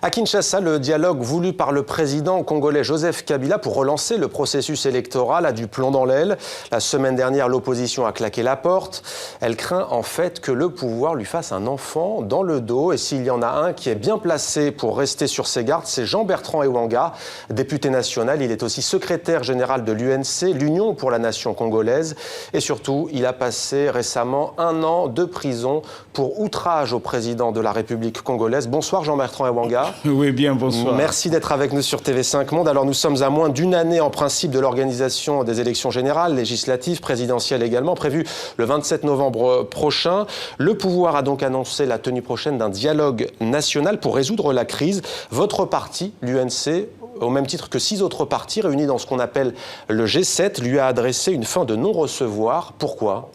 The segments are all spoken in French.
À Kinshasa, le dialogue voulu par le président congolais Joseph Kabila pour relancer le processus électoral a du plomb dans l'aile. La semaine dernière, l'opposition a claqué la porte. Elle craint en fait que le pouvoir lui fasse un enfant dans le dos. Et s'il y en a un qui est bien placé pour rester sur ses gardes, c'est Jean-Bertrand Ewanga, député national. Il est aussi secrétaire général de l'UNC, l'Union pour la nation congolaise. Et surtout, il a passé récemment 1 an de prison pour outrage au président de la République congolaise. Bonsoir Jean-Bertrand Ewanga. Oui, bien, bonsoir. Merci d'être avec nous sur TV5 Monde. Alors nous sommes à moins d'1 année en principe de l'organisation des élections générales, législatives, présidentielles également, prévues le 27 novembre prochain. Le pouvoir a donc annoncé la tenue prochaine d'un dialogue national pour résoudre la crise. Votre parti, l'UNC, au même titre que 6 autres partis réunis dans ce qu'on appelle le G7, lui a adressé une fin de non-recevoir. Pourquoi ?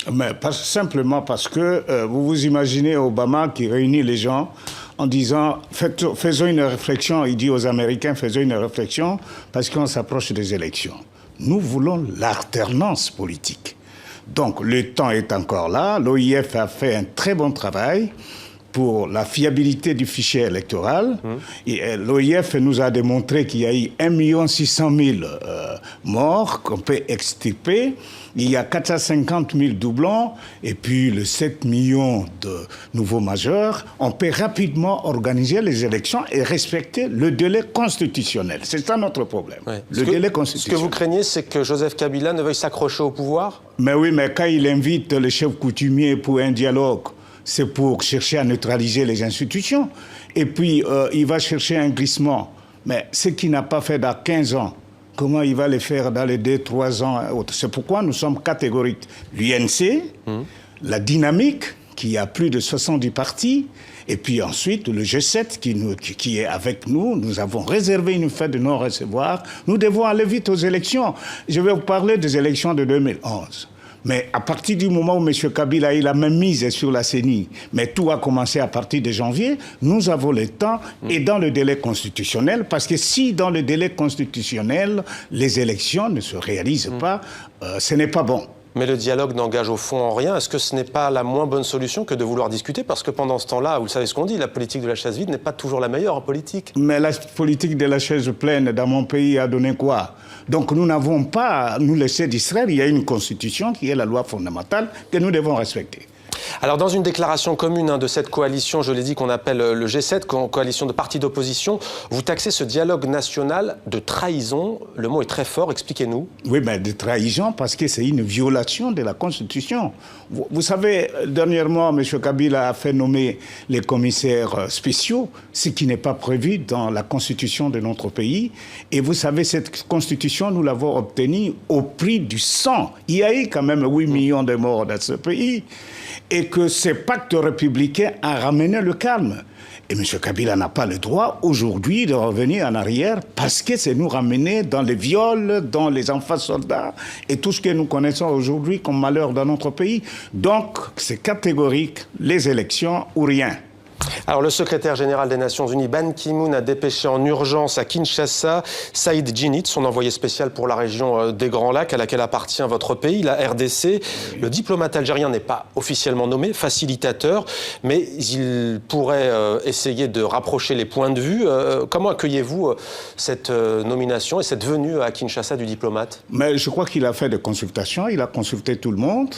Simplement parce que vous vous imaginez Obama qui réunit les gens en disant faisons une réflexion, il dit aux Américains faisons une réflexion parce qu'on s'approche des élections. Nous voulons l'alternance politique. Donc le temps est encore là, l'OIF a fait un très bon travail pour la fiabilité du fichier électoral. L'OIF nous a démontré qu'il y a eu 1 600 000 morts qu'on peut extirper. Il y a 450 000 doublons et puis les 7 millions de nouveaux majeurs. On peut rapidement organiser les élections et respecter le délai constitutionnel. C'est ça notre problème. Ouais. Le délai constitutionnel. Ce que vous craignez, c'est que Joseph Kabila ne veuille s'accrocher au pouvoir ? Mais oui, mais quand il invite les chefs coutumiers pour un dialogue, c'est pour chercher à neutraliser les institutions. Et puis, il va chercher un glissement. Mais ce qu'il n'a pas fait dans 15 ans, comment il va le faire dans les 2-3 ans autres? C'est pourquoi nous sommes catégoriques. L'UNC, la dynamique, qui a plus de 70 partis, et puis ensuite le G7 qui est avec nous. Nous avons réservé une fête de non-recevoir. Nous devons aller vite aux élections. Je vais vous parler des élections de 2011. Mais à partir du moment où M. Kabila il a même mise sur la CENI, mais tout a commencé à partir de janvier, nous avons le temps et dans le délai constitutionnel, parce que si dans le délai constitutionnel, les élections ne se réalisent pas, ce n'est pas bon. Mais le dialogue n'engage au fond en rien. Est-ce que ce n'est pas la moins bonne solution que de vouloir discuter ? Parce que pendant ce temps-là, vous savez ce qu'on dit, la politique de la chaise vide n'est pas toujours la meilleure en politique. Mais la politique de la chaise pleine dans mon pays a donné quoi ? Donc nous n'avons pas à nous laisser distraire. Il y a une constitution qui est la loi fondamentale que nous devons respecter. Alors dans une déclaration commune de cette coalition, je l'ai dit, qu'on appelle le G7, coalition de partis d'opposition, vous taxez ce dialogue national de trahison. Le mot est très fort, expliquez-nous. Oui, mais de trahison parce que c'est une violation de la Constitution. Vous savez, dernièrement, M. Kabila a fait nommer les commissaires spéciaux, ce qui n'est pas prévu dans la Constitution de notre pays. Et vous savez, cette Constitution, nous l'avons obtenue au prix du sang. Il y a eu quand même 8 millions de morts dans ce pays. Et que ce pacte républicain a ramené le calme. Et M. Kabila n'a pas le droit aujourd'hui de revenir en arrière parce que c'est nous ramener dans les viols, dans les enfants soldats et tout ce que nous connaissons aujourd'hui comme malheur dans notre pays. Donc, c'est catégorique, les élections ou rien. Alors, le secrétaire général des Nations Unies, Ban Ki-moon, a dépêché en urgence à Kinshasa Saïd Djinnit, son envoyé spécial pour la région des Grands Lacs, à laquelle appartient votre pays, la RDC. Le diplomate algérien n'est pas officiellement nommé, facilitateur, mais il pourrait essayer de rapprocher les points de vue. Comment accueillez-vous cette nomination et cette venue à Kinshasa du diplomate ? Mais je crois qu'il a fait des consultations, il a consulté tout le monde.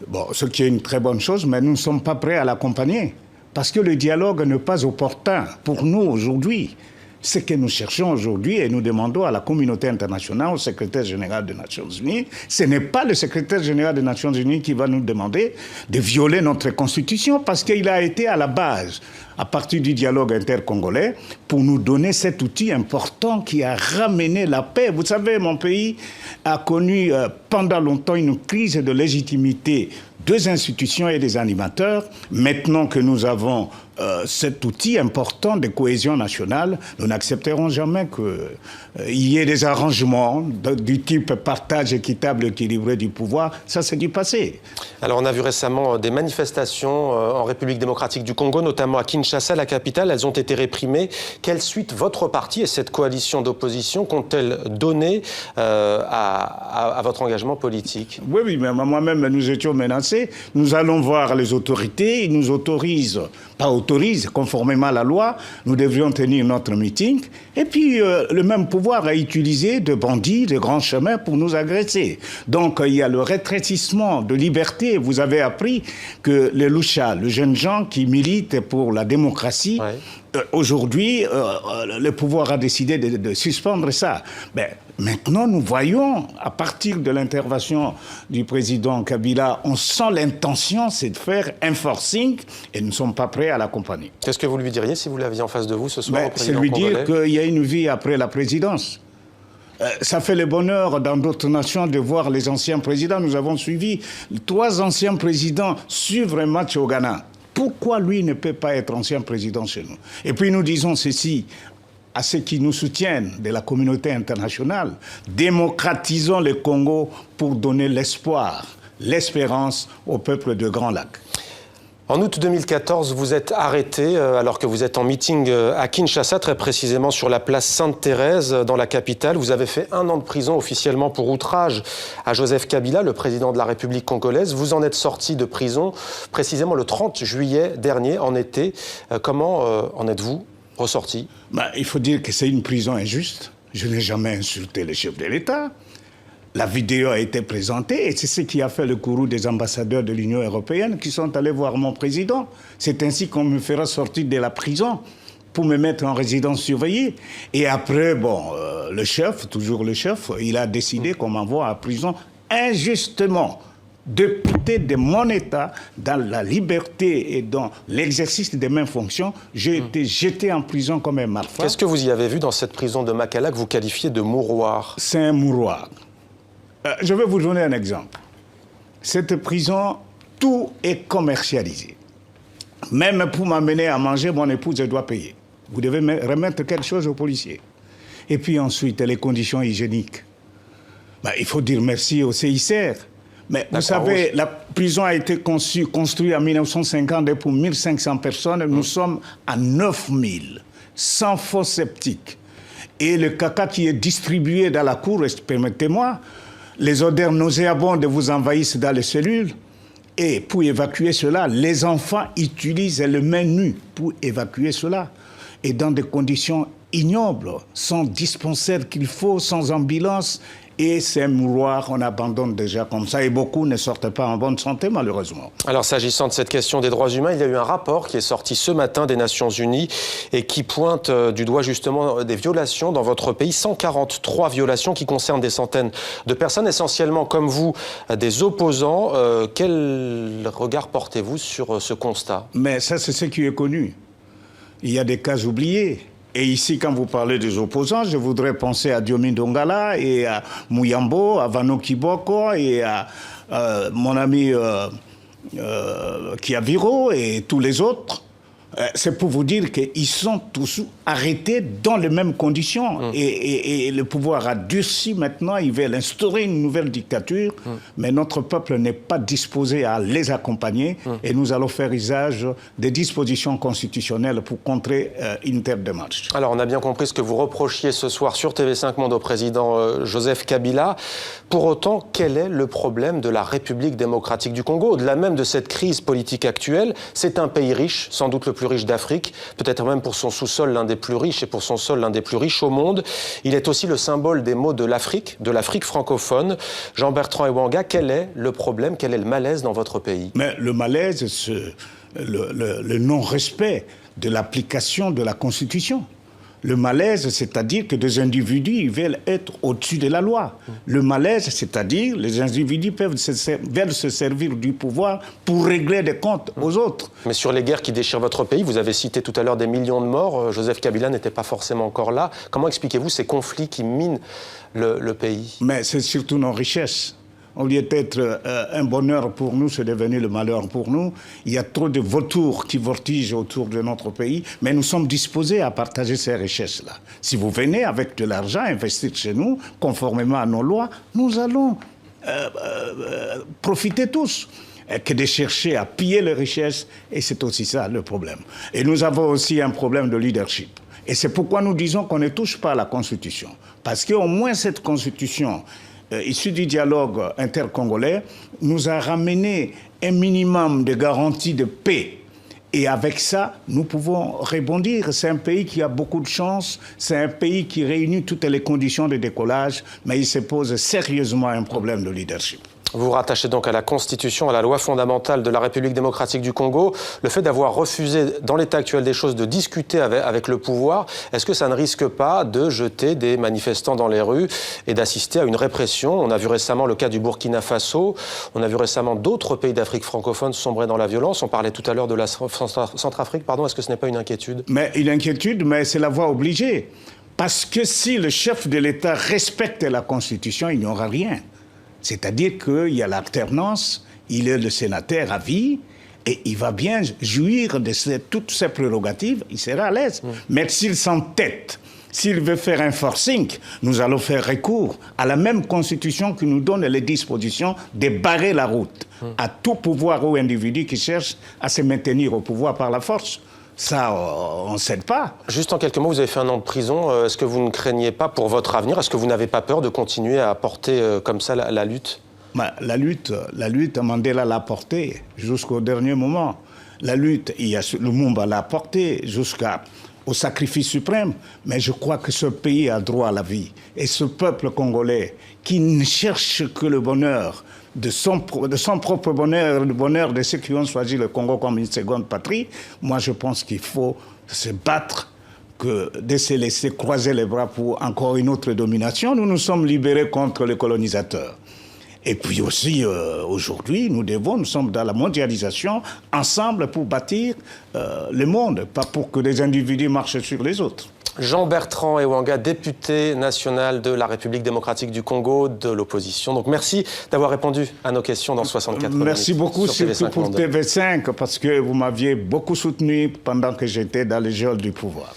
Bon, ce qui est une très bonne chose, mais nous ne sommes pas prêts à l'accompagner. Parce que le dialogue n'est pas opportun pour nous aujourd'hui. Ce que nous cherchons aujourd'hui et nous demandons à la communauté internationale, au secrétaire général des Nations Unies, ce n'est pas le secrétaire général des Nations Unies qui va nous demander de violer notre constitution parce qu'il a été à la base, à partir du dialogue intercongolais, pour nous donner cet outil important qui a ramené la paix. Vous savez, mon pays a connu pendant longtemps une crise de légitimité des institutions et des animateurs. Maintenant que nous avons cet outil important de cohésion nationale, nous n'accepterons jamais qu'il y ait des arrangements du type partage équitable et équilibré du pouvoir. Ça, c'est du passé. Alors, on a vu récemment des manifestations en République démocratique du Congo, notamment à Kinshasa, la capitale. Elles ont été réprimées. Quelle suite votre parti et cette coalition d'opposition qu'ont-elles donné à votre engagement politique ? Oui, mais moi-même, nous étions menacés. passé. Nous allons voir les autorités, ils nous autorisent, pas autorisent, conformément à la loi, nous devrions tenir notre meeting. Et puis, le même pouvoir a utilisé de bandits, de grands chemins pour nous agresser. Donc, il y a le rétrécissement de liberté. Vous avez appris que les Loucha, les jeunes gens qui militent pour la démocratie, aujourd'hui, le pouvoir a décidé de suspendre ça. Ben, maintenant, nous voyons, à partir de l'intervention du président Kabila, on sent l'intention, c'est de faire un forcing, et nous ne sommes pas prêts à l'accompagner. Qu'est-ce que vous lui diriez si vous l'aviez en face de vous ce soir, au c'est président lui congolais? dire qu'il y a une vie après la présidence. Ça fait le bonheur dans d'autres nations de voir les anciens présidents. Nous avons suivi 3 anciens présidents suivre un match au Ghana. Pourquoi lui ne peut pas être ancien président chez nous? Et puis nous disons ceci à ceux qui nous soutiennent de la communauté internationale. Démocratisons le Congo pour donner l'espoir, l'espérance au peuple de Grand Lac. En août 2014, vous êtes arrêté alors que vous êtes en meeting à Kinshasa, très précisément sur la place Sainte-Thérèse dans la capitale. Vous avez fait 1 an de prison officiellement pour outrage à Joseph Kabila, le président de la République congolaise. Vous en êtes sorti de prison précisément le 30 juillet dernier, en été. Comment en êtes-vous ressorti? Il faut dire que c'est une prison injuste. Je n'ai jamais insulté le chef de l'État. La vidéo a été présentée et c'est ce qui a fait le courroux des ambassadeurs de l'Union européenne qui sont allés voir mon président. C'est ainsi qu'on me fera sortir de la prison pour me mettre en résidence surveillée. Et après, le chef, toujours le chef, il a décidé qu'on m'envoie à prison injustement. Député de mon État, dans la liberté et dans l'exercice des mêmes fonctions, j'ai été jeté en prison comme un malfrat. Qu'est-ce que vous y avez vu dans cette prison de Makala que vous qualifiez de mouroir? C'est un mouroir. Je vais vous donner un exemple. Cette prison, tout est commercialisé. Même pour m'amener à manger, mon épouse, je dois payer. Vous devez remettre quelque chose aux policiers. Et puis ensuite, les conditions hygiéniques. Il faut dire merci au CICR. Mais vous savez, la prison a été construite en 1952 pour 1500 personnes. Nous sommes à 9000, sans fosse septique. Et le caca qui est distribué dans la cour, permettez-moi, les odeurs nauséabondes vous envahissent dans les cellules. Et pour évacuer cela, les enfants utilisent le main nue pour évacuer cela. Et dans des conditions ignobles, sans dispensaire qu'il faut, sans ambulance. Et c'est un mouroir, on abandonne déjà comme ça. Et beaucoup ne sortent pas en bonne santé, malheureusement. Alors, s'agissant de cette question des droits humains, il y a eu un rapport qui est sorti ce matin des Nations Unies et qui pointe du doigt justement des violations dans votre pays. 143 violations qui concernent des centaines de personnes, essentiellement comme vous, des opposants. Quel regard portez-vous sur ce constat? Mais ça, c'est ce qui est connu. Il y a des cas oubliés. Et ici, quand vous parlez des opposants, je voudrais penser à Diomi Dongala et à Muyambo, à Vano Kiboko et à mon ami Kiaviro et tous les autres. C'est pour vous dire qu'ils sont tous arrêtés dans les mêmes conditions. Et le pouvoir a durci maintenant, ils veulent instaurer une nouvelle dictature, mais notre peuple n'est pas disposé à les accompagner et nous allons faire usage des dispositions constitutionnelles pour contrer une telle démarche. Alors, on a bien compris ce que vous reprochiez ce soir sur TV5 Monde au président Joseph Kabila. Pour autant, quel est le problème de la République démocratique du Congo? Au-delà même de cette crise politique actuelle, c'est un pays riche, sans doute le plus riche d'Afrique, peut-être même pour son sous-sol l'un des plus riches et pour son sol l'un des plus riches au monde. Il est aussi le symbole des maux de l'Afrique francophone. Jean-Bertrand Ewanga, quel est le problème, quel est le malaise dans votre pays? Mais le malaise, c'est le non-respect de l'application de la Constitution. Le malaise, c'est-à-dire que des individus veulent être au-dessus de la loi. Le malaise, c'est-à-dire que les individus veulent se servir du pouvoir pour régler des comptes aux autres. Mais sur les guerres qui déchirent votre pays, vous avez cité tout à l'heure des millions de morts. Joseph Kabila n'était pas forcément encore là. Comment expliquez-vous ces conflits qui minent le pays? Mais c'est surtout nos richesses. Au lieu d'être un bonheur pour nous, c'est devenu le malheur pour nous. Il y a trop de vautours qui voltigent autour de notre pays, mais nous sommes disposés à partager ces richesses-là. Si vous venez avec de l'argent investir chez nous, conformément à nos lois, nous allons profiter tous. Que de chercher à piller les richesses, et c'est aussi ça le problème. Et nous avons aussi un problème de leadership. Et c'est pourquoi nous disons qu'on ne touche pas à la Constitution. Parce qu'au moins cette Constitution issu du dialogue intercongolais, nous a ramené un minimum de garanties de paix. Et avec ça, nous pouvons rebondir. C'est un pays qui a beaucoup de chance, c'est un pays qui réunit toutes les conditions de décollage, mais il se pose sérieusement un problème de leadership. Vous vous rattachez donc à la Constitution, à la loi fondamentale de la République démocratique du Congo. Le fait d'avoir refusé, dans l'état actuel des choses, de discuter avec le pouvoir, est-ce que ça ne risque pas de jeter des manifestants dans les rues et d'assister à une répression? On a vu récemment le cas du Burkina Faso, on a vu récemment d'autres pays d'Afrique francophone sombrer dans la violence. On parlait tout à l'heure de la Centrafrique, pardon. Est-ce que ce n'est pas une inquiétude? Mais une inquiétude, mais c'est la voie obligée. Parce que si le chef de l'État respecte la Constitution, il n'y aura rien. C'est-à-dire qu'il y a l'alternance, il est le sénateur à vie, et il va bien jouir de toutes ses prérogatives, il sera à l'aise. Mais s'il s'entête, s'il veut faire un forcing, nous allons faire recours à la même Constitution qui nous donne les dispositions de barrer la route à tout pouvoir ou individu qui cherche à se maintenir au pouvoir par la force. Ça, on ne cède pas. Juste en quelques mots, vous avez fait 1 an de prison. Est-ce que vous ne craignez pas pour votre avenir? Est-ce que vous n'avez pas peur de continuer à porter comme ça la lutte? La lutte, Mandela l'a portée jusqu'au dernier moment. La lutte, Lumumba l'a portée jusqu'au sacrifice suprême. Mais je crois que ce pays a droit à la vie. Et ce peuple congolais qui ne cherche que le bonheur de son propre bonheur, le bonheur de ceux qui ont choisi le Congo comme une seconde patrie, moi je pense qu'il faut se battre que de se laisser croiser les bras pour encore une autre domination. Nous nous sommes libérés contre les colonisateurs. Et puis aussi, aujourd'hui, nous sommes dans la mondialisation, ensemble pour bâtir le monde, pas pour que les individus marchent sur les autres. Jean-Bertrand Ewanga, député national de la République démocratique du Congo, de l'opposition. Donc merci d'avoir répondu à nos questions dans 64 minutes. Merci beaucoup, surtout pour TV5, parce que vous m'aviez beaucoup soutenu pendant que j'étais dans les geôles du pouvoir.